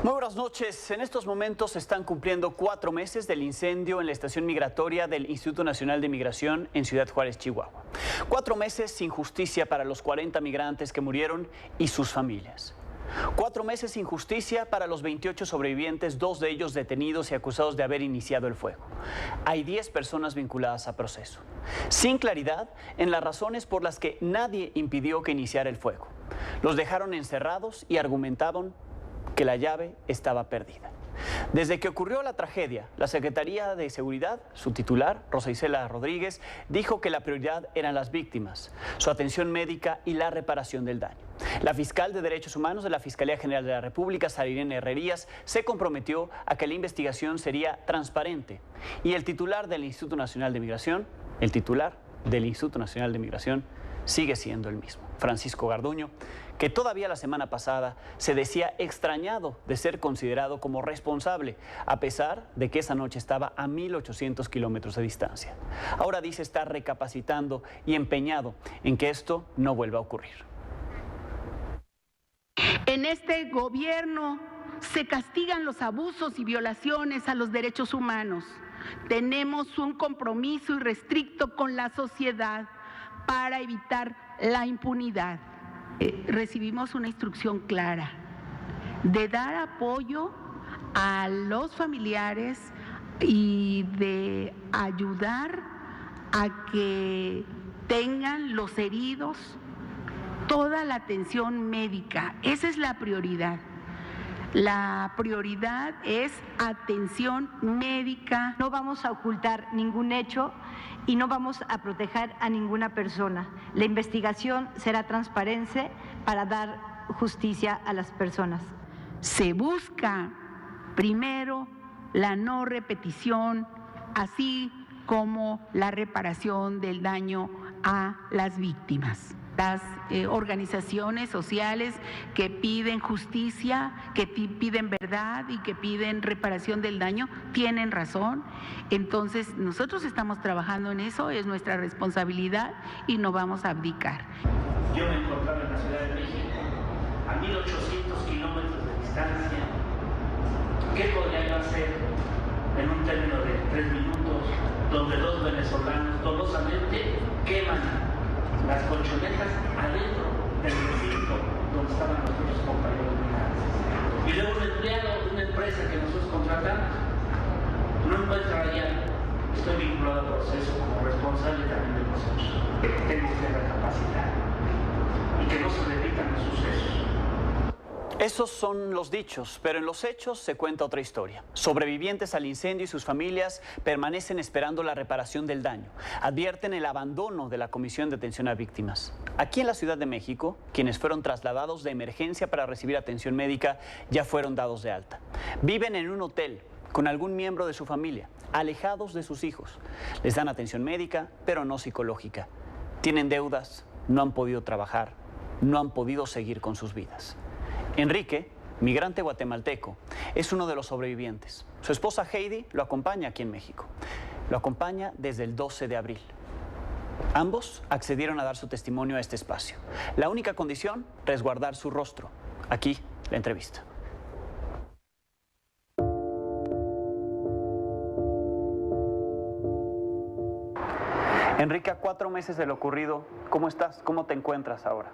Muy buenas noches. En estos momentos se están cumpliendo 4 meses del incendio en la estación migratoria del Instituto Nacional de Migración en Ciudad Juárez, Chihuahua. 4 meses sin justicia para los 40 migrantes que murieron y sus familias. 4 meses sin justicia para los 28 sobrevivientes, 2 de ellos detenidos y acusados de haber iniciado el fuego. Hay 10 personas vinculadas a proceso. Sin claridad en las razones por las que nadie impidió que iniciara el fuego. Los dejaron encerrados y argumentaban que la llave estaba perdida. Desde que ocurrió la tragedia, la Secretaría de Seguridad, su titular, Rosa Isela Rodríguez, dijo que la prioridad eran las víctimas, su atención médica y la reparación del daño. La fiscal de Derechos Humanos de la Fiscalía General de la República, Sarirene Herrerías, se comprometió a que la investigación sería transparente. Y el titular del Instituto Nacional de Migración, sigue siendo el mismo, Francisco Garduño, que todavía la semana pasada se decía extrañado de ser considerado como responsable, a pesar de que esa noche estaba a 1.800 kilómetros de distancia. Ahora dice estar recapacitando y empeñado en que esto no vuelva a ocurrir. En este gobierno se castigan los abusos y violaciones a los derechos humanos. Tenemos un compromiso irrestricto con la sociedad para evitar la impunidad. Recibimos una instrucción clara de dar apoyo a los familiares y de ayudar a que tengan los heridos toda la atención médica. Esa es la prioridad. La prioridad es atención médica. No vamos a ocultar ningún hecho y no vamos a proteger a ninguna persona. La investigación será transparente para dar justicia a las personas. Se busca primero la no repetición, así como la reparación del daño a las víctimas. Las organizaciones sociales que piden justicia, que piden verdad y que piden reparación del daño, tienen razón. Entonces, nosotros estamos trabajando en eso, es nuestra responsabilidad y no vamos a abdicar. Yo me encontraba en la Ciudad de México, a 1.800 kilómetros de distancia. ¿Qué podría yo hacer en un término de 3 minutos, donde 2 venezolanos dolosamente queman las colchonetas adentro del recinto donde estaban los otros compañeros migrantes? Y luego un empleado de una empresa que nosotros contratamos no encuentra allá. Estoy vinculado al proceso como responsable también del proceso. Tengo que recapacitar y que no se repitan los sucesos. Esos son los dichos, pero en los hechos se cuenta otra historia. Sobrevivientes al incendio y sus familias permanecen esperando la reparación del daño. Advierten el abandono de la Comisión de Atención a Víctimas. Aquí en la Ciudad de México, quienes fueron trasladados de emergencia para recibir atención médica ya fueron dados de alta. Viven en un hotel con algún miembro de su familia, alejados de sus hijos. Les dan atención médica, pero no psicológica. Tienen deudas, no han podido trabajar, no han podido seguir con sus vidas. Enrique, migrante guatemalteco, es uno de los sobrevivientes. Su esposa Heidi lo acompaña aquí en México. Lo acompaña desde el 12 de abril. Ambos accedieron a dar su testimonio a este espacio. La única condición, resguardar su rostro. Aquí, la entrevista. Enrique, a 4 meses de lo ocurrido, ¿cómo estás? ¿Cómo te encuentras ahora?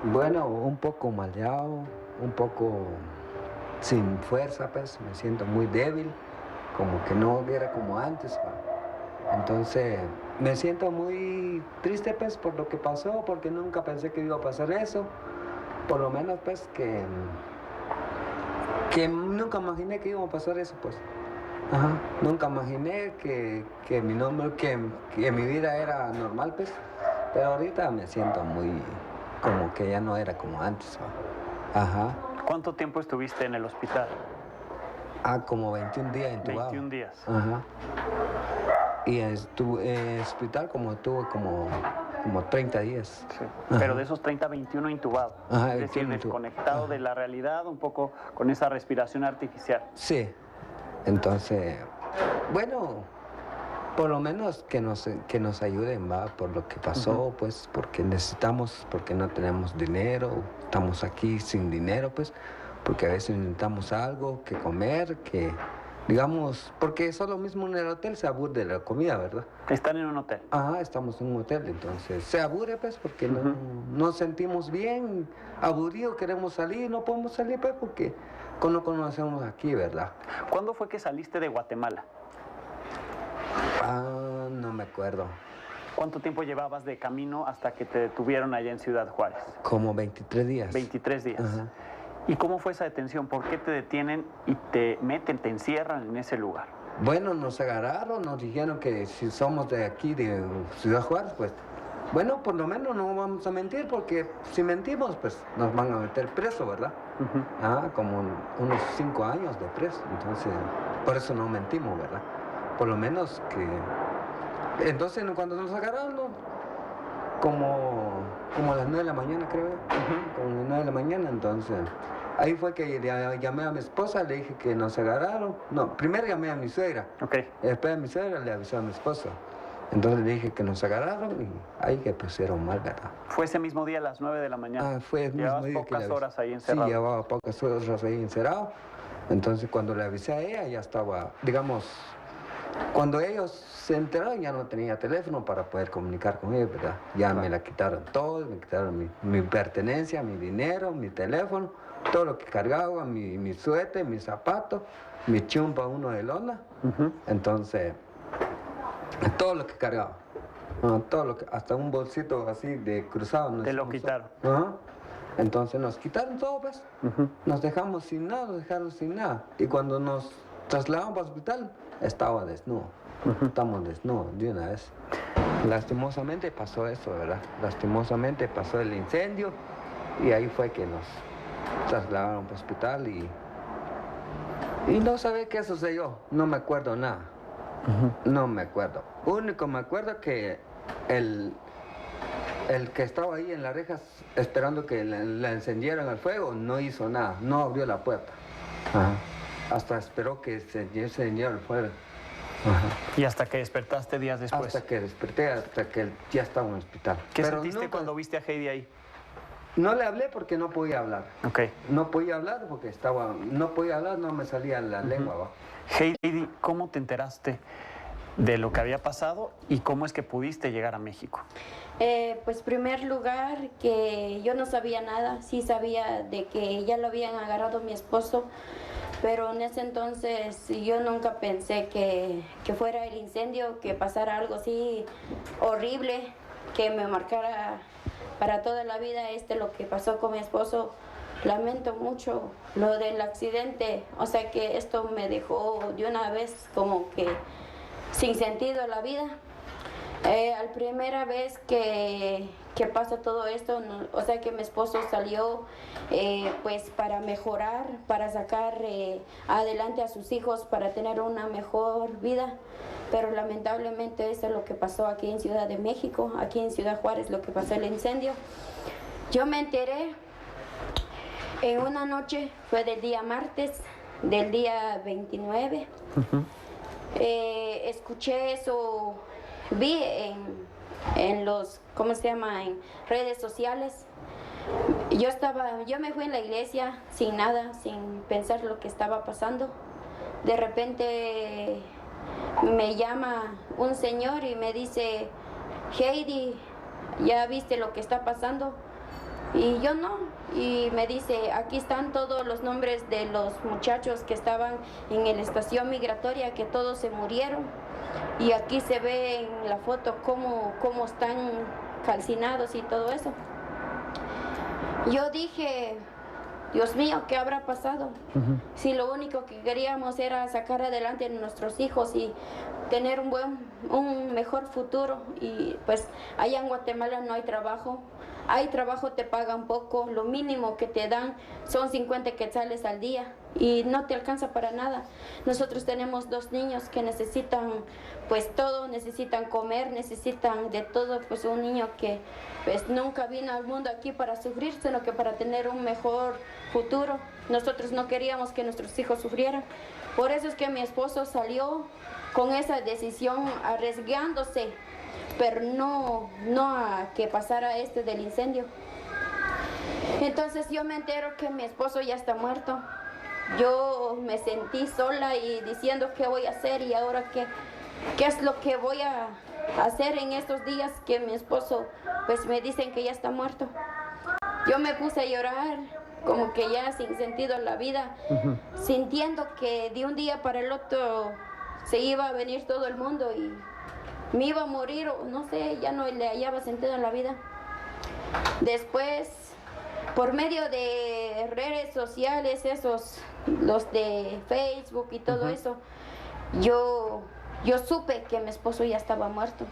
Bueno, un poco mareado, un poco sin fuerza, pues me siento muy débil, como que no era como antes, ¿va? Entonces me siento muy triste, pues, por lo que pasó, porque nunca pensé que iba a pasar eso, por lo menos, pues, que nunca imaginé que iba a pasar eso, pues. Ajá. Nunca imaginé que mi nombre, que mi vida era normal, pues, pero ahorita me siento muy, como que ya no era como antes, ¿va? Ajá. ¿Cuánto tiempo estuviste en el hospital? Como 21 días intubado. 21 días. Ajá. Y estuve en el hospital tuve como 30 días. Sí. Pero de esos 30, 21 intubado. Ajá, es decir, desconectado Ajá. de la realidad, un poco con esa respiración artificial. Sí. Entonces, bueno, por lo menos que nos ayuden, ¿va? Por lo que pasó, pues, porque necesitamos, porque no tenemos dinero, estamos aquí sin dinero, pues, porque a veces necesitamos algo que comer, que digamos, porque solo mismo en el hotel se aburre de la comida, ¿verdad? ¿Están en un hotel? Ajá, estamos en un hotel, entonces se aburre, pues, porque no nos sentimos bien, aburridos, queremos salir, no podemos salir, pues, porque no conocemos aquí, ¿verdad? ¿Cuándo fue que saliste de Guatemala? Ah, no me acuerdo. ¿Cuánto tiempo llevabas de camino hasta que te detuvieron allá en Ciudad Juárez? Como 23 días. 23 días. Ajá. ¿Y cómo fue esa detención? ¿Por qué te detienen y te meten, te encierran en ese lugar? Bueno, nos agarraron, nos dijeron que si somos de aquí, de Ciudad Juárez, pues, bueno, por lo menos no vamos a mentir, porque si mentimos, pues, nos van a meter preso, ¿verdad? Como unos 5 años de preso, entonces, por eso no mentimos, ¿verdad? Por lo menos que... Entonces, cuando nos agarraron, como a las 9 de la mañana, creo, como a las 9 de la mañana, entonces... Ahí fue que llamé a mi esposa, le dije que nos agarraron. No, primero llamé a mi suegra. Okay. Después a mi suegra le avisó a mi esposa. Entonces le dije que nos agarraron y ahí que pusieron mal, ¿verdad? ¿Fue ese mismo día a las 9 de la mañana? Fue el mismo día que pocas horas ahí encerrado. Sí, llevaba pocas horas ahí encerrado. Entonces cuando le avisé a ella ya estaba, digamos, cuando ellos se enteraron ya no tenía teléfono para poder comunicar con ellos, ¿verdad? Ya me la quitaron todo, me quitaron mi pertenencia, mi dinero, mi teléfono, todo lo que cargaba, mi suéter, mis zapatos, mi chumpa uno de lona. Entonces, todo lo que cargaba, todo lo que, hasta un bolsito así de cruzado. Te lo quitaron. Entonces nos quitaron todo, pues. Nos dejamos sin nada, nos dejaron sin nada. Y cuando nos trasladaron para el hospital, estaba desnudo. Estamos desnudos de una vez. Lastimosamente pasó eso, ¿verdad? Lastimosamente pasó el incendio y ahí fue que nos trasladaron para el hospital y no sabe qué sucedió. No me acuerdo nada. No me acuerdo. Único me acuerdo que el que estaba ahí en las rejas esperando que la encendieran al fuego no hizo nada, no abrió la puerta. Hasta esperó que se encendiera el fuego. ¿Y hasta que despertaste días después? Hasta que desperté, hasta que ya estaba en el hospital. ¿Qué sentiste cuando viste a Heidi ahí? No le hablé porque no podía hablar. Okay. No podía hablar porque no podía hablar, no me salía la lengua. ¿Va? Heidi, ¿cómo te enteraste de lo que había pasado y cómo es que pudiste llegar a México? Pues primer lugar que yo no sabía nada, sí sabía de que ya lo habían agarrado mi esposo, pero en ese entonces yo nunca pensé que fuera el incendio, que pasara algo así horrible, que me marcara para toda la vida lo que pasó con mi esposo. Lamento mucho lo del accidente, o sea que esto me dejó de una vez como que sin sentido a la vida. La primera vez que pasa todo esto, o sea que mi esposo salió pues para mejorar, para sacar adelante a sus hijos, para tener una mejor vida, pero lamentablemente eso es lo que pasó aquí en Ciudad de México, aquí en Ciudad Juárez, lo que pasó el incendio. Yo me enteré en una noche, fue del día martes, del día 29. Escuché eso, vi en los, ¿cómo se llama?, en redes sociales. Yo me fui en la iglesia sin nada, sin pensar lo que estaba pasando. De repente me llama un señor y me dice: Heidi, ¿ya viste lo que está pasando? Y yo no, y me dice: aquí están todos los nombres de los muchachos que estaban en la estación migratoria, que todos se murieron, y aquí se ve en la foto cómo están calcinados y todo eso. Yo dije: Dios mío, ¿qué habrá pasado? Si lo único que queríamos era sacar adelante a nuestros hijos y tener un mejor futuro, y pues allá en Guatemala no hay trabajo. Hay trabajo, te pagan poco, lo mínimo que te dan son 50 quetzales al día y no te alcanza para nada. Nosotros tenemos 2 niños que necesitan pues todo, necesitan comer, necesitan de todo, pues un niño que pues nunca vino al mundo aquí para sufrir, sino que para tener un mejor futuro. Nosotros no queríamos que nuestros hijos sufrieran. Por eso es que mi esposo salió con esa decisión, arriesgándose, pero no a que pasara del incendio. Entonces yo me entero que mi esposo ya está muerto. Yo me sentí sola y diciendo qué voy a hacer y ahora qué es lo que voy a hacer en estos días que mi esposo pues me dicen que ya está muerto. Yo me puse a llorar como que ya sin sentido en la vida, sintiendo que de un día para el otro se iba a venir todo el mundo y me iba a morir o no sé, ya no le hallaba sentido en la vida. Después, por medio de redes sociales, los de Facebook y todo eso, yo supe que mi esposo ya estaba muerto.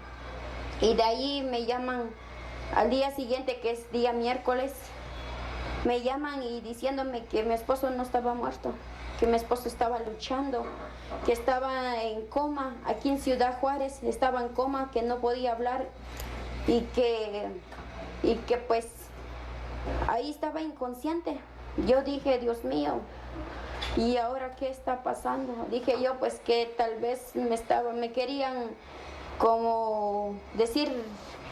Y de ahí me llaman al día siguiente, que es día miércoles, me llaman y diciéndome que mi esposo no estaba muerto, que mi esposo estaba luchando, que estaba en coma aquí en Ciudad Juárez, estaba en coma, que no podía hablar y que pues ahí estaba inconsciente. Yo dije, Dios mío, ¿y ahora qué está pasando? Dije yo, pues que tal vez me querían como decir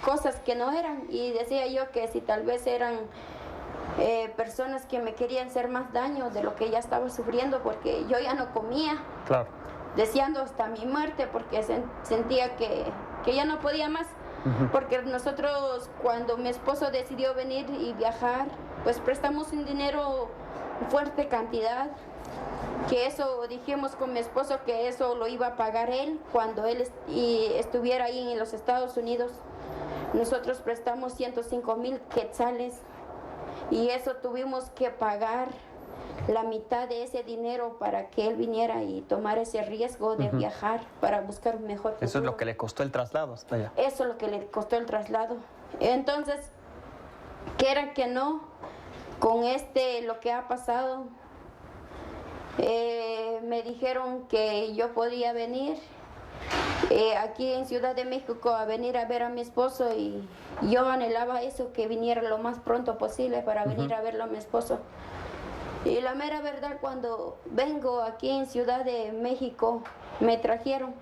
cosas que no eran, y decía yo que si tal vez eran personas que me querían hacer más daño de lo que ya estaba sufriendo, porque yo ya no comía, Claro. deseando hasta mi muerte, porque sentía que ya no podía más. Porque nosotros, cuando mi esposo decidió venir y viajar, pues prestamos un dinero, fuerte cantidad, que eso dijimos con mi esposo que eso lo iba a pagar él cuando él estuviera ahí en los Estados Unidos. Nosotros prestamos 105,000 quetzales y eso tuvimos que pagar la mitad de ese dinero para que él viniera y tomara ese riesgo de viajar para buscar un mejor futuro. Eso es lo que le costó el traslado hasta allá. Eso es lo que le costó el traslado. Entonces, quiera que no, con lo que ha pasado, me dijeron que yo podía venir aquí en Ciudad de México a venir a ver a mi esposo, y yo anhelaba eso, que viniera lo más pronto posible para venir a verlo a mi esposo. Y la mera verdad, cuando vengo aquí en Ciudad de México, me trajeron,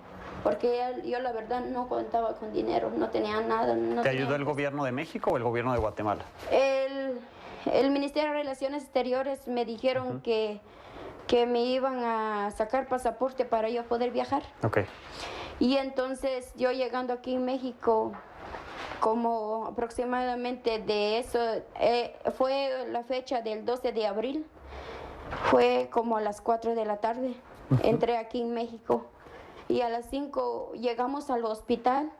porque yo la verdad no contaba con dinero, no tenía nada. ¿Te ayudó el gobierno de México o el gobierno de Guatemala? El Ministerio de Relaciones Exteriores me dijeron que me iban a sacar pasaporte para yo poder viajar. Okay. Y entonces yo llegando aquí en México, como aproximadamente de eso, fue la fecha del 12 de abril, fue como a las 4 de la tarde, entré aquí en México y a las 5 llegamos al hospital,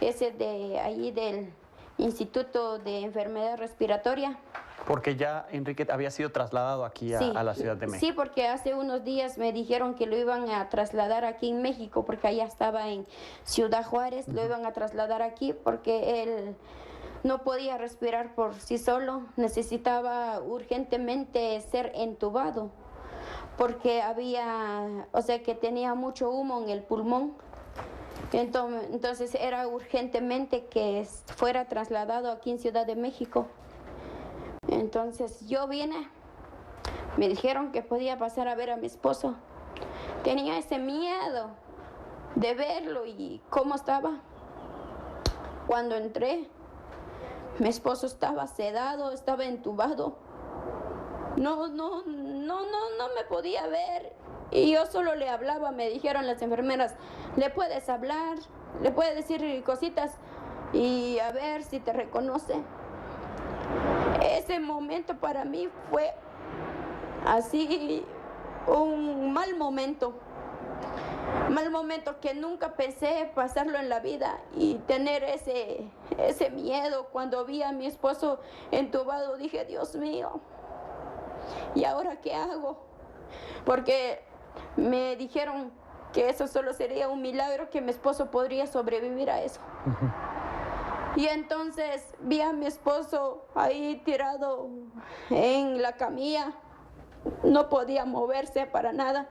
ese de allí del Instituto de Enfermedad Respiratoria. Porque ya Enrique había sido trasladado aquí a la Ciudad de México. Sí, porque hace unos días me dijeron que lo iban a trasladar aquí en México, porque allá estaba en Ciudad Juárez, lo iban a trasladar aquí porque él no podía respirar por sí solo, necesitaba urgentemente ser entubado, porque que tenía mucho humo en el pulmón. Entonces era urgentemente que fuera trasladado aquí en Ciudad de México. Entonces yo vine, me dijeron que podía pasar a ver a mi esposo. Tenía ese miedo de verlo y cómo estaba. Cuando entré, mi esposo estaba sedado, estaba entubado. No me podía ver. Y yo solo le hablaba, me dijeron las enfermeras, le puedes hablar, le puedes decir cositas y a ver si te reconoce. Ese momento para mí fue así un mal momento que nunca pensé pasarlo en la vida, y tener ese miedo cuando vi a mi esposo entubado. Dije, Dios mío, ¿y ahora qué hago? Porque me dijeron que eso solo sería un milagro, que mi esposo podría sobrevivir a eso. Y entonces vi a mi esposo ahí tirado en la camilla, no podía moverse para nada.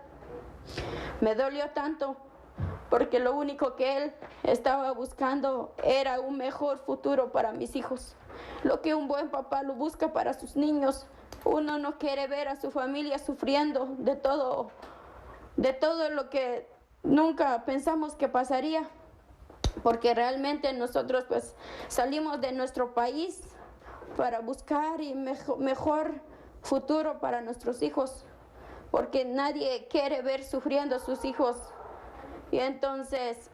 Me dolió tanto porque lo único que él estaba buscando era un mejor futuro para mis hijos. Lo que un buen papá lo busca para sus niños. Uno no quiere ver a su familia sufriendo de todo lo que nunca pensamos que pasaría. Porque realmente nosotros pues salimos de nuestro país para buscar y mejor futuro para nuestros hijos, porque nadie quiere ver sufriendo a sus hijos. Y entonces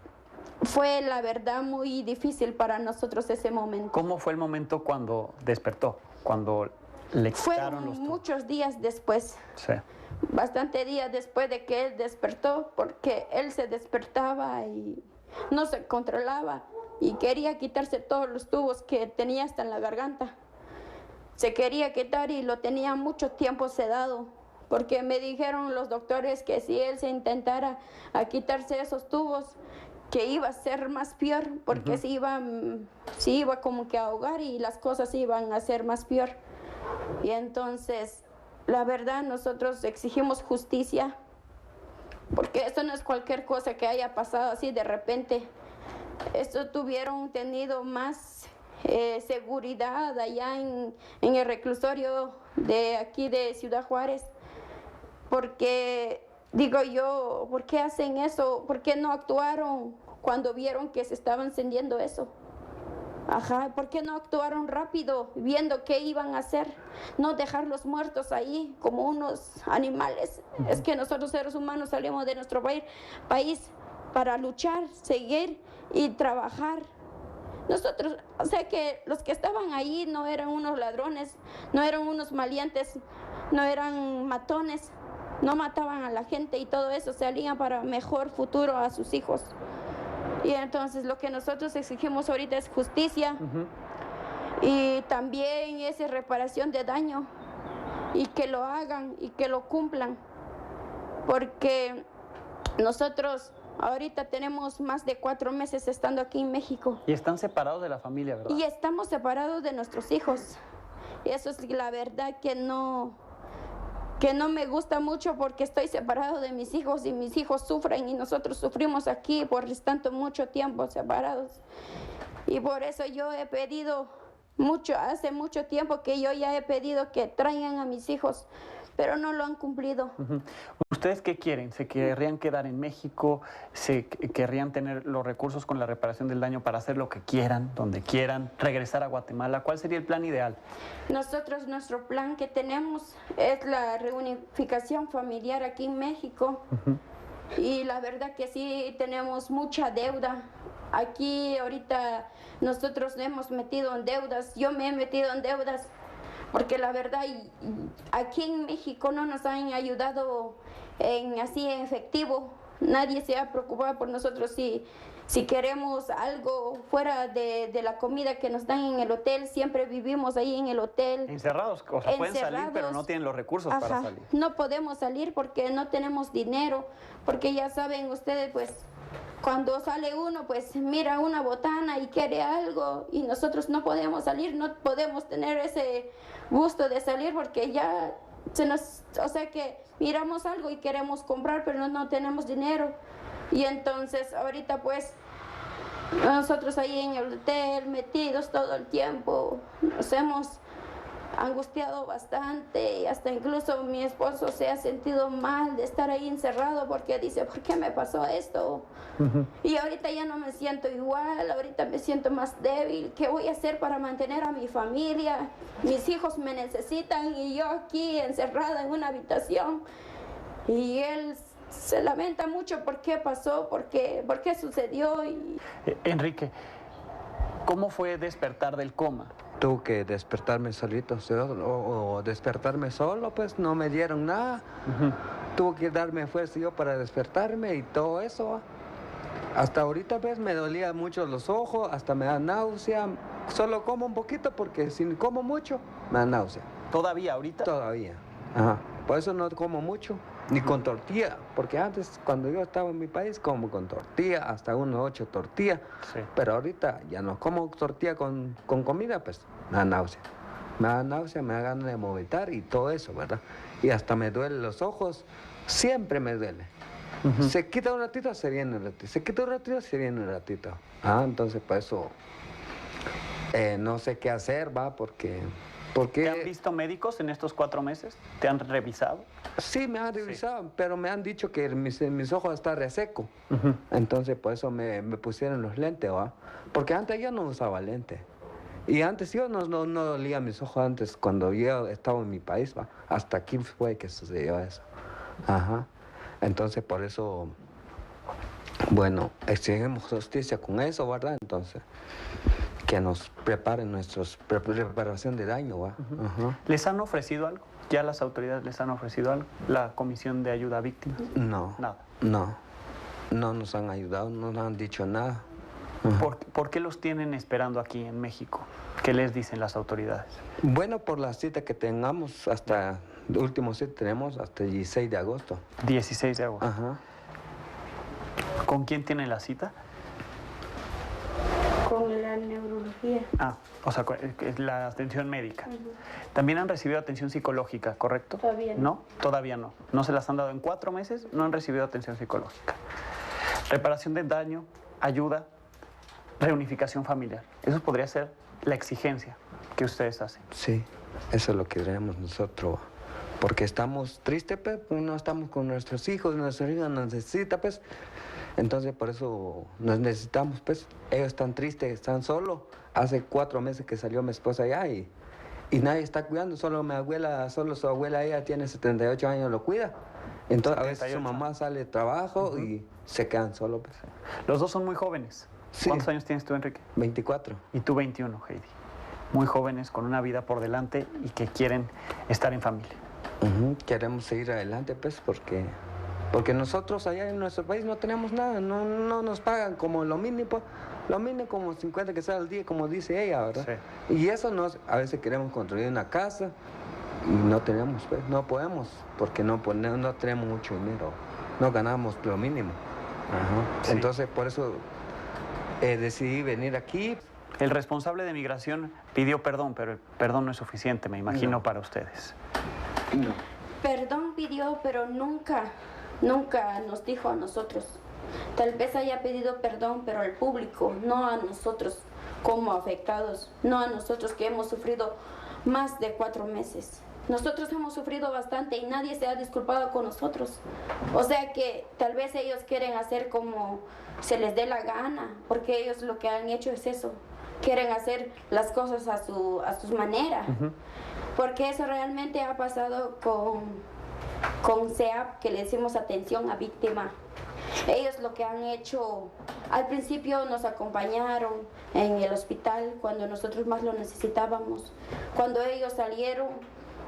fue la verdad muy difícil para nosotros ese momento. ¿Cómo fue el momento cuando despertó? Cuando le quitaron los tubos. Muchos días después. Sí. Bastante días después de que él despertó, porque él se despertaba y no se controlaba y quería quitarse todos los tubos que tenía hasta en la garganta. Se quería quitar y lo tenía mucho tiempo sedado, porque me dijeron los doctores que si él se intentara a quitarse esos tubos, que iba a ser más peor, porque se iba como que a ahogar y las cosas iban a ser más peor. Y entonces, la verdad, nosotros exigimos justicia, porque esto no es cualquier cosa que haya pasado así de repente. Esto tuvieron tenido más seguridad allá en el reclusorio de aquí de Ciudad Juárez, porque digo yo, ¿por qué hacen eso? ¿Por qué no actuaron cuando vieron que se estaba encendiendo eso? Ajá, ¿por qué no actuaron rápido viendo qué iban a hacer? No dejarlos muertos ahí como unos animales. Es que nosotros seres humanos salimos de nuestro país para luchar, seguir y trabajar. Nosotros, o sea que los que estaban ahí no eran unos ladrones, no eran unos maleantes, no eran matones, no mataban a la gente y todo eso, salían para mejor futuro a sus hijos. Y entonces lo que nosotros exigimos ahorita es justicia y también esa reparación de daño, y que lo hagan y que lo cumplan, porque nosotros ahorita tenemos más de 4 meses estando aquí en México. Y están separados de la familia, ¿verdad? Y estamos separados de nuestros hijos. Y eso es la verdad que no me gusta mucho, porque estoy separado de mis hijos y mis hijos sufren y nosotros sufrimos aquí por tanto mucho tiempo separados. Y por eso yo he pedido hace mucho tiempo que yo ya he pedido que traigan a mis hijos, pero no lo han cumplido. ¿Ustedes qué quieren? ¿Se querrían quedar en México? ¿Se querrían tener los recursos con la reparación del daño para hacer lo que quieran, donde quieran, regresar a Guatemala? ¿Cuál sería el plan ideal? Nosotros, nuestro plan que tenemos es la reunificación familiar aquí en México. Y la verdad que sí tenemos mucha deuda. Aquí ahorita nosotros nos hemos metido en deudas, yo me he metido en deudas, porque la verdad aquí en México no nos han ayudado así en efectivo. Nadie se ha preocupado por nosotros si queremos algo fuera de la comida que nos dan en el hotel. Siempre vivimos ahí en el hotel. Encerrados, o sea, pueden salir, pero no tienen los recursos para salir. No podemos salir porque no tenemos dinero, porque ya saben ustedes, pues, cuando sale uno, pues mira una botana y quiere algo, y nosotros no podemos salir, no podemos tener ese gusto de salir, porque ya o sea que miramos algo y queremos comprar, pero no tenemos dinero. Y entonces ahorita pues nosotros ahí en el hotel metidos todo el tiempo nos hemos angustiado bastante, y hasta incluso mi esposo se ha sentido mal de estar ahí encerrado, porque dice, ¿por qué me pasó esto? Y ahorita ya no me siento igual, ahorita me siento más débil. ¿Qué voy a hacer para mantener a mi familia? Mis hijos me necesitan y yo aquí encerrada en una habitación. Y él se lamenta mucho por qué pasó, por qué sucedió. Enrique, ¿cómo fue despertar del coma? Tuve que despertarme solito, o despertarme solo, pues no me dieron nada. Tuve que darme fuerza yo para despertarme y todo eso. Hasta ahorita pues me dolía mucho los ojos, hasta me da náusea. Solo como un poquito, porque si como mucho me da náusea. ¿Todavía ahorita? Todavía. Ajá. Por eso no como mucho, ni con tortilla, porque antes cuando yo estaba en mi país como con tortilla, hasta unos 8 tortillas, pero ahorita ya no como tortilla con comida, pues me da náusea. Me da náusea, me da ganas de vomitar y todo eso, ¿verdad? Y hasta me duelen los ojos, siempre me duele. Se quita un ratito, se viene un ratito, se quita un ratito, se viene un ratito. Entonces por eso no sé qué hacer, ¿va? Porque ¿Te han visto médicos en estos 4 meses? ¿Te han revisado? Sí, me han revisado, pero me han dicho que mis ojos están resecos. Entonces, por eso me pusieron los lentes, ¿va? Porque antes yo no usaba lentes. Y antes yo no dolía mis ojos antes, cuando yo estaba en mi país, ¿va? Hasta aquí fue que sucedió eso. Ajá. Entonces, por eso, bueno, exigimos justicia con eso, ¿verdad? Entonces, que nos preparen nuestros reparación de daño, ¿va? Ajá. ¿Les han ofrecido algo? ¿Ya las autoridades les han ofrecido algo? ¿La Comisión de Ayuda a Víctimas? No. Nada. No nos han ayudado, no nos han dicho nada. ¿Por qué los tienen esperando aquí en México? ¿Qué les dicen las autoridades? Bueno, por la cita que tengamos, hasta el último cita tenemos hasta el 16 de agosto. 16 de agosto. Ajá. ¿Con quién tienen la cita? Con la neurología. O sea, es la atención médica. También han recibido atención psicológica, ¿correcto? Todavía no. ¿No? Todavía no. No se las han dado en 4 meses, no han recibido atención psicológica. Reparación de daño, ayuda, reunificación familiar. Eso podría ser la exigencia que ustedes hacen. Sí, eso es lo que queremos nosotros. Porque estamos tristes, pues, no estamos con nuestros hijos nos necesitan, pues. Entonces, por eso nos necesitamos, pues. Ellos están tristes, están solos. Hace 4 meses que salió mi esposa allá y nadie está cuidando. Solo su abuela, ella tiene 78 años, lo cuida. Entonces, 78. A veces su mamá sale de trabajo y se quedan solos, pues. Los dos son muy jóvenes. Sí. ¿Cuántos años tienes tú, Enrique? 24. Y tú 21, Heidi. Muy jóvenes, con una vida por delante y que quieren estar en familia. Queremos seguir adelante, pues, porque nosotros allá en nuestro país no tenemos nada, no nos pagan como lo mínimo como 50 que sea al día, como dice ella, ¿verdad? Sí. Y eso a veces queremos construir una casa y no tenemos, pues, no podemos, porque no tenemos mucho dinero, no ganamos lo mínimo. Sí. Entonces, por eso decidí venir aquí. El responsable de migración pidió perdón, pero el perdón no es suficiente, me imagino, para ustedes. No. Perdón pidió, pero nunca nos dijo a nosotros. Tal vez haya pedido perdón, pero al público, no a nosotros como afectados, no a nosotros que hemos sufrido más de 4 meses. Nosotros hemos sufrido bastante y nadie se ha disculpado con nosotros. O sea que tal vez ellos quieren hacer como se les dé la gana, porque ellos lo que han hecho es eso. Quieren hacer las cosas a sus maneras. Porque eso realmente ha pasado con SEAP, que le decimos atención a víctima. Ellos lo que han hecho, al principio nos acompañaron en el hospital cuando nosotros más lo necesitábamos. Cuando ellos salieron,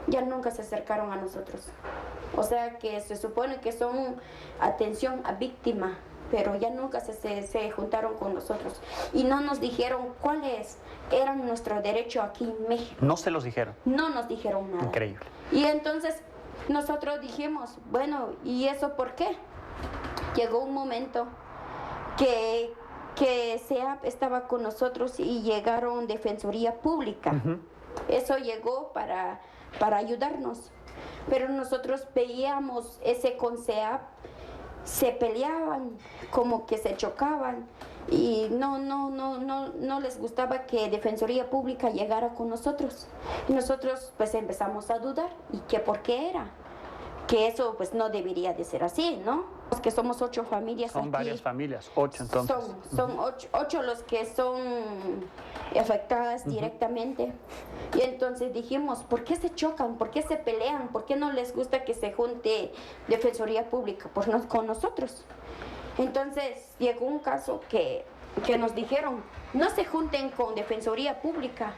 ya nunca se acercaron a nosotros. O sea que se supone que son atención a víctima, pero ya nunca se juntaron con nosotros. Y no nos dijeron cuáles eran nuestros derechos aquí en México. ¿No se los dijeron? No nos dijeron nada. Increíble. Y entonces nosotros dijimos, bueno, ¿y eso por qué? Llegó un momento que SEAP estaba con nosotros y llegaron Defensoría Pública. Eso llegó para ayudarnos. Pero nosotros veíamos ese con SEAP, se peleaban, como que se chocaban y no les gustaba que Defensoría Pública llegara con nosotros. Y nosotros pues empezamos a dudar y que por qué era, que eso pues no debería de ser así, ¿no? Que somos 8 familias. Son aquí. Varias familias, 8 entonces. Son 8 los que son afectadas directamente. Y entonces dijimos, ¿por qué se chocan? ¿Por qué se pelean? ¿Por qué no les gusta que se junte Defensoría Pública con nosotros? Entonces llegó un caso que nos dijeron, no se junten con Defensoría Pública,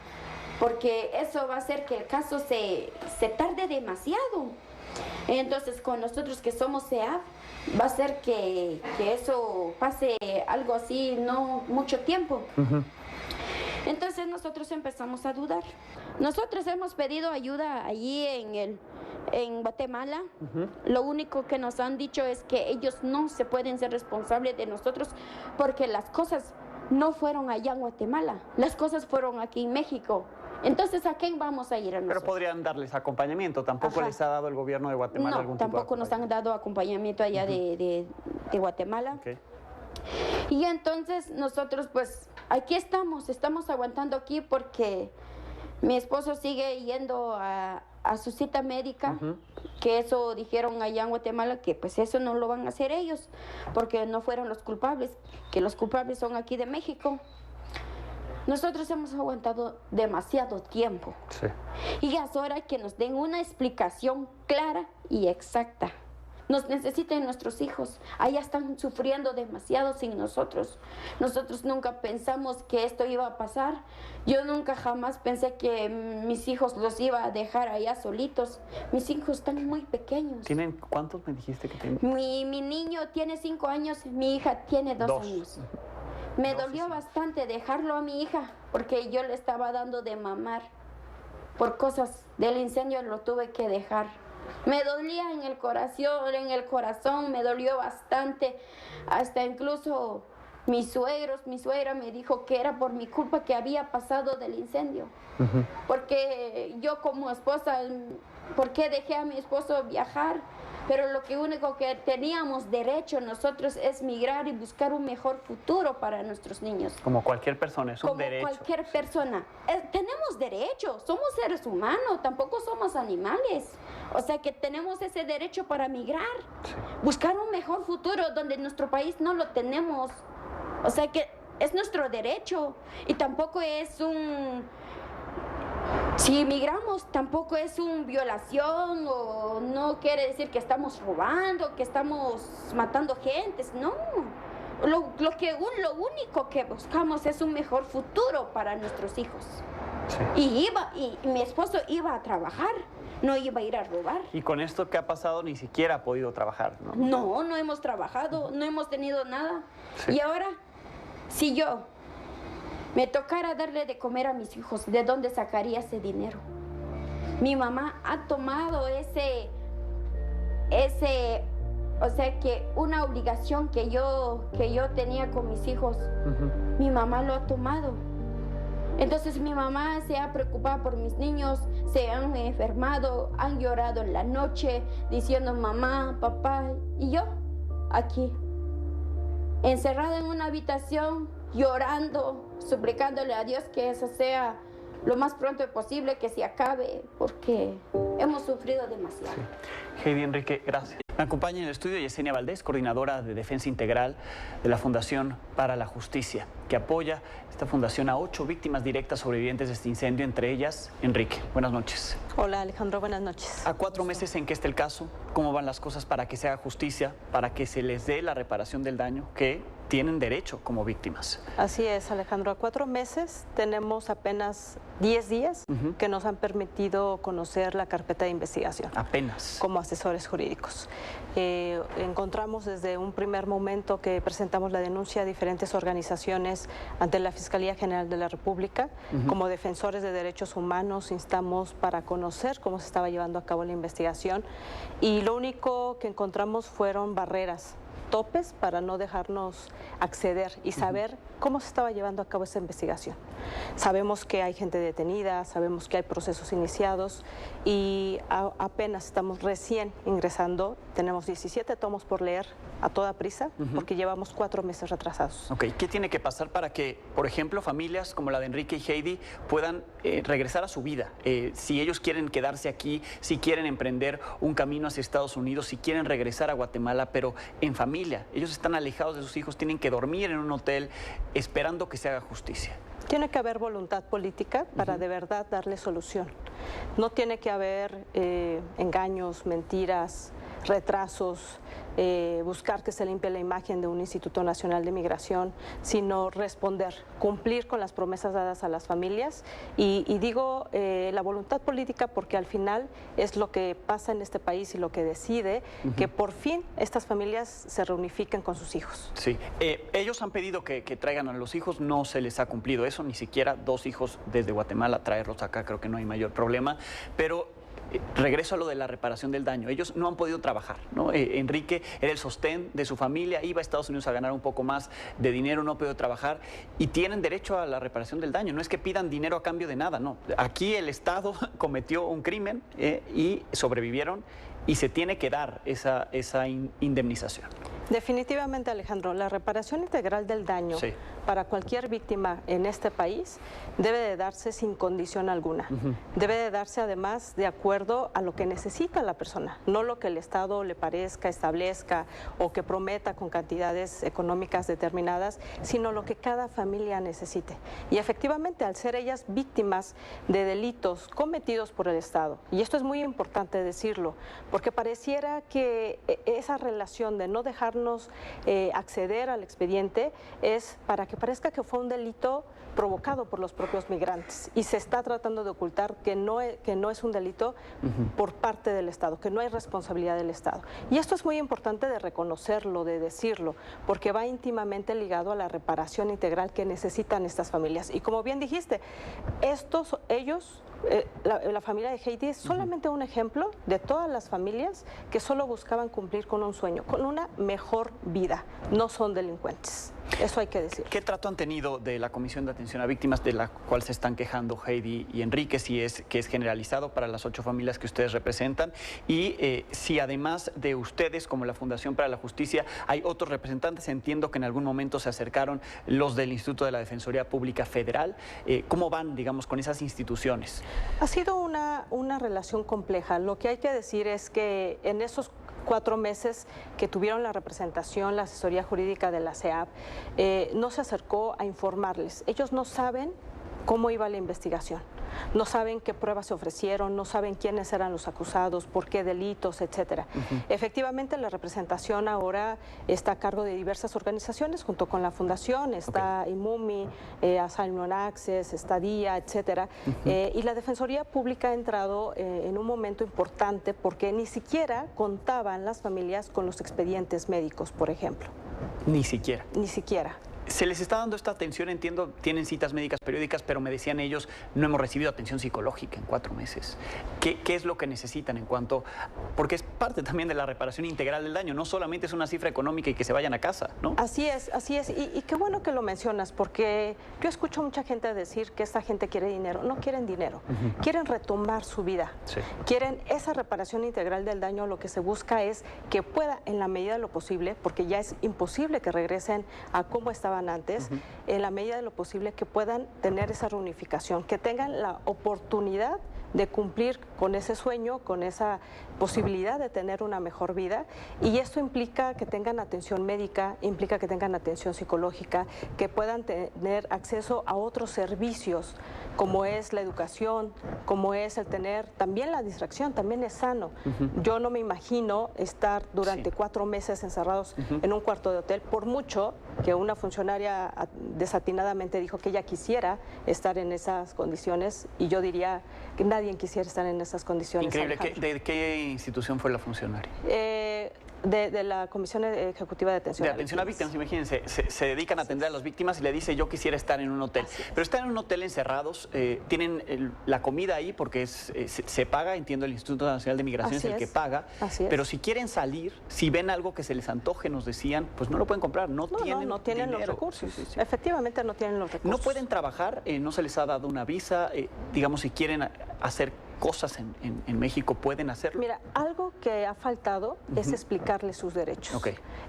porque eso va a hacer que el caso se tarde demasiado. Entonces con nosotros que somos SEAP, va a ser que eso pase algo así, no mucho tiempo. Entonces nosotros empezamos a dudar. Nosotros hemos pedido ayuda allí en Guatemala. Lo único que nos han dicho es que ellos no se pueden ser responsables de nosotros porque las cosas no fueron allá en Guatemala, las cosas fueron aquí en México. Entonces, ¿a quién vamos a ir a nosotros? Pero podrían darles acompañamiento. ¿Tampoco les ha dado el gobierno de Guatemala algún tipo de tampoco nos han dado acompañamiento allá de Guatemala. Okay. Y entonces nosotros, pues, aquí estamos aguantando aquí porque mi esposo sigue yendo a su cita médica, que eso dijeron allá en Guatemala, que pues eso no lo van a hacer ellos, porque no fueron los culpables, que los culpables son aquí de México. Nosotros hemos aguantado demasiado tiempo. Sí. Y es hora que nos den una explicación clara y exacta. Nos necesitan nuestros hijos. Allá están sufriendo demasiado sin nosotros. Nosotros nunca pensamos que esto iba a pasar. Yo nunca jamás pensé que mis hijos los iba a dejar allá solitos. Mis hijos están muy pequeños. ¿Tienen cuántos me dijiste que tienen? Mi niño tiene 5 años, mi hija tiene 2 años. Me dolió bastante dejarlo a mi hija porque yo le estaba dando de mamar. Por cosas del incendio lo tuve que dejar. Me dolía en el corazón, me dolió bastante. Hasta incluso mi suegra me dijo que era por mi culpa que había pasado del incendio. Porque yo como esposa, ¿por qué dejé a mi esposo viajar? Pero lo único que teníamos derecho nosotros es migrar y buscar un mejor futuro para nuestros niños. Como cualquier persona, es un derecho. Como cualquier persona. Tenemos derechos, somos seres humanos, tampoco somos animales. O sea que tenemos ese derecho para migrar, buscar un mejor futuro donde nuestro país no lo tenemos. O sea que es nuestro derecho y tampoco es si emigramos, tampoco es una violación o no quiere decir que estamos robando, que estamos matando gentes, no. Lo único que buscamos es un mejor futuro para nuestros hijos. Sí. Y mi esposo iba a trabajar, no iba a ir a robar. Y con esto que ha pasado ni siquiera ha podido trabajar, ¿no? No hemos trabajado, no hemos tenido nada. Sí. Y ahora, si yo me tocara darle de comer a mis hijos, ¿de dónde sacaría ese dinero? Mi mamá ha tomado o sea que una obligación que yo tenía con mis hijos, mi mamá lo ha tomado. Entonces mi mamá se ha preocupado por mis niños, se han enfermado, han llorado en la noche, diciendo mamá, papá, y yo aquí, encerrada en una habitación, llorando, suplicándole a Dios que eso sea lo más pronto posible, que se acabe, porque hemos sufrido demasiado. Sí. Heidi Enrique, gracias. Me acompaña en el estudio Yesenia Valdés, coordinadora de Defensa Integral de la Fundación para la Justicia, que apoya esta fundación a 8 víctimas directas sobrevivientes de este incendio, entre ellas Enrique. Buenas noches. Hola Alejandro, buenas noches. A 4 meses en que esté el caso, ¿cómo van las cosas para que se haga justicia, para que se les dé la reparación del daño que tienen derecho como víctimas? Así es, Alejandro. A 4 meses tenemos apenas 10 días que nos han permitido conocer la carpeta de investigación. Apenas. Como asesores jurídicos. Encontramos desde un primer momento que presentamos la denuncia a diferentes organizaciones ante la Fiscalía General de la República. Como defensores de derechos humanos instamos para conocer cómo se estaba llevando a cabo la investigación y lo único que encontramos fueron barreras, topes para no dejarnos acceder y saber cómo se estaba llevando a cabo esa investigación. Sabemos que hay gente detenida, sabemos que hay procesos iniciados y apenas estamos recién ingresando. Tenemos 17 tomos por leer a toda prisa porque llevamos 4 meses retrasados. Ok, ¿qué tiene que pasar para que, por ejemplo, familias como la de Enrique y Heidi puedan regresar a su vida? Si ellos quieren quedarse aquí, si quieren emprender un camino hacia Estados Unidos, si quieren regresar a Guatemala, pero en familia, ellos están alejados de sus hijos, tienen que dormir en un hotel esperando que se haga justicia. Tiene que haber voluntad política para de verdad darle solución. No tiene que haber engaños, mentiras, retrasos, buscar que se limpie la imagen de un Instituto Nacional de Migración, sino responder, cumplir con las promesas dadas a las familias y digo la voluntad política porque al final es lo que pasa en este país y lo que decide que por fin estas familias se reunifiquen con sus hijos. Sí, ellos han pedido que traigan a los hijos, no se les ha cumplido eso, ni siquiera 2 hijos desde Guatemala, traerlos acá creo que no hay mayor problema, pero regreso a lo de la reparación del daño. Ellos no han podido trabajar, ¿no? Enrique era el sostén de su familia, iba a Estados Unidos a ganar un poco más de dinero, no ha podido trabajar y tienen derecho a la reparación del daño. No es que pidan dinero a cambio de nada, no. Aquí el Estado cometió un crimen y sobrevivieron y se tiene que dar esa indemnización. Definitivamente, Alejandro, la reparación integral del daño para cualquier víctima en este país debe de darse sin condición alguna. Debe de darse además de acuerdo a lo que necesita la persona, no lo que el Estado le parezca, establezca o que prometa con cantidades económicas determinadas, sino lo que cada familia necesite. Y efectivamente, al ser ellas víctimas de delitos cometidos por el Estado, y esto es muy importante decirlo, porque pareciera que esa relación de no dejarnos acceder al expediente es para que parezca que fue un delito provocado por los propios migrantes, y se está tratando de ocultar que no es un delito por parte del Estado, que no hay responsabilidad del Estado. Y esto es muy importante de reconocerlo, de decirlo, porque va íntimamente ligado a la reparación integral que necesitan estas familias. Y como bien dijiste, la familia de Heidi es solamente un ejemplo de todas las familias que solo buscaban cumplir con un sueño, con una mejor vida. No son delincuentes. Eso hay que decir. ¿Qué trato han tenido de la Comisión de Atención a Víctimas, de la cual se están quejando Heidi y Enrique, que es generalizado para las 8 familias que ustedes representan? Y si además de ustedes, como la Fundación para la Justicia, hay otros representantes, entiendo que en algún momento se acercaron los del Instituto de la Defensoría Pública Federal. ¿Cómo van, digamos, con esas instituciones? Ha sido una relación compleja. Lo que hay que decir es que en esos 4 meses que tuvieron la representación, la asesoría jurídica de la CEAP, no se acercó a informarles. Ellos no saben cómo iba la investigación, no saben qué pruebas se ofrecieron, no saben quiénes eran los acusados, por qué delitos, etcétera. Efectivamente, la representación ahora está a cargo de diversas organizaciones, junto con la Fundación, está IMUMI, Asylum Access, está DIA, etcétera. Y la Defensoría Pública ha entrado en un momento importante porque ni siquiera contaban las familias con los expedientes médicos, por ejemplo. Ni siquiera. Ni siquiera. Se les está dando esta atención, entiendo, tienen citas médicas periódicas, pero me decían ellos, no hemos recibido atención psicológica en 4 meses. ¿Qué es lo que necesitan en cuanto...? Porque es parte también de la reparación integral del daño, no solamente es una cifra económica y que se vayan a casa, ¿no? Así es, y qué bueno que lo mencionas, porque yo escucho mucha gente decir que esta gente quiere dinero. No quieren dinero, quieren retomar su vida, quieren esa reparación integral del daño. Lo que se busca es que pueda, en la medida de lo posible, porque ya es imposible que regresen a cómo estaban antes, en la medida de lo posible que puedan tener esa reunificación, que tengan la oportunidad de cumplir con ese sueño, con esa posibilidad de tener una mejor vida, y esto implica que tengan atención médica, implica que tengan atención psicológica, que puedan tener acceso a otros servicios, como es la educación, como es el tener también la distracción, también es sano. Yo no me imagino estar durante 4 meses encerrados en un cuarto de hotel, por mucho que una funcionaria desatinadamente dijo que ella quisiera estar en esas condiciones, y yo diría que nadie quisiera estar en esas condiciones. Increíble. ¿De qué institución fue la funcionaria? De la Comisión Ejecutiva de Atención a Víctimas. De Atención a Víctimas, imagínense, se dedican a atender a las víctimas y le dice, yo quisiera estar en un hotel. Pero están en un hotel encerrados, tienen la comida ahí porque se paga, entiendo, el Instituto Nacional de Migración es el que paga. Pero si quieren salir, si ven algo que se les antoje, nos decían, pues no lo pueden comprar, no tienen los recursos. Efectivamente no tienen los recursos. No pueden trabajar, no se les ha dado una visa, digamos, si quieren hacer cosas en México, ¿pueden hacerlo? Mira, algo que ha faltado es explicarles sus derechos.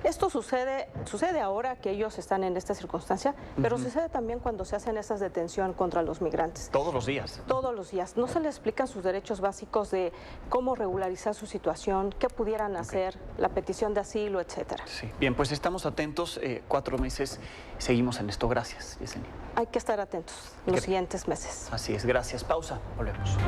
Esto sucede ahora que ellos están en esta circunstancia, pero sucede también cuando se hacen esas detenciones contra los migrantes. Todos los días. Todos los días. No se les explican sus derechos básicos de cómo regularizar su situación, qué pudieran hacer, la petición de asilo, etcétera. Sí. Bien, pues estamos atentos. 4 meses seguimos en esto. Gracias, Yesenia. Hay que estar atentos los siguientes meses. Así es. Gracias. Pausa. Volvemos.